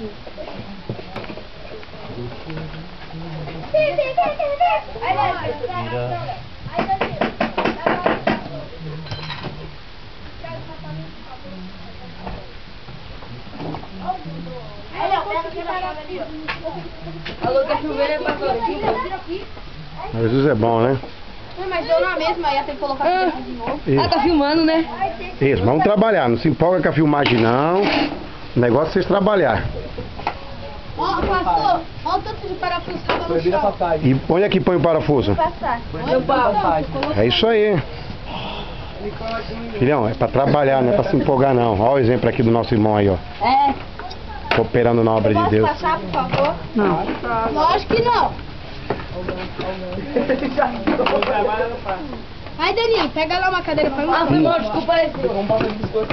Alô, quer chover, é pra fora. Jesus é bom, né? Mas deu na mesma, ia ter que colocar aqui de novo. Isso. Ah, tá filmando, né? Isso, vamos trabalhar. Não se empolga com a filmagem, não. O negócio é vocês trabalhar. Ó, pastor, olha o tanto de parafuso que tá no chão. E onde é que põe o parafuso? É isso aí. Filhão, é pra trabalhar, não é pra se empolgar, não. Olha o exemplo aqui do nosso irmão aí, ó. É. Cooperando na obra de Deus. Posso passar, por favor? Não. Lógico que não. Vai, Danilo, pega lá uma cadeira pra mim. Ah, não, desculpa aí.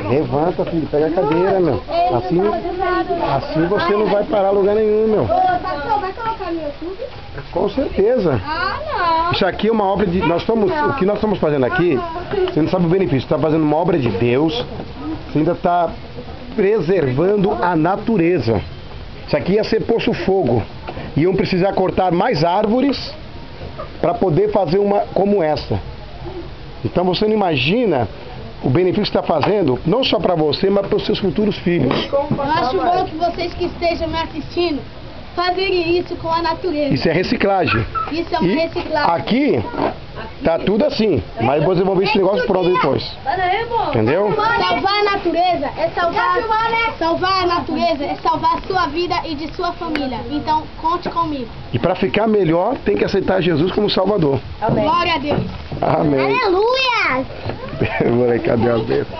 Levanta, filho, pega a cadeira, meu. Assim você não vai parar lugar nenhum, meu. Ô, pastor, vai colocar no YouTube? Com certeza. Ah, não. Isso aqui é uma obra de... O que nós estamos fazendo aqui, você não sabe o benefício. Você está fazendo uma obra de Deus, você ainda está preservando a natureza. Isso aqui ia ser poço fogo. Iam precisar cortar mais árvores para poder fazer uma como essa. Então você não imagina o benefício que está fazendo, não só para você, mas para os seus futuros filhos. Eu acho bom que vocês que estejam me assistindo fazerem isso com a natureza. Isso é reciclagem. Isso é uma reciclagem. Aqui tá tudo assim, mas vocês vão ver esse negócio pronto depois. Entendeu? Salvar a natureza é salvar a natureza é salvar a sua vida e de sua família. Então conte comigo. E para ficar melhor, tem que aceitar Jesus como Salvador. Amém. Glória a Deus. Amém. Aleluia! Cadê a bênção?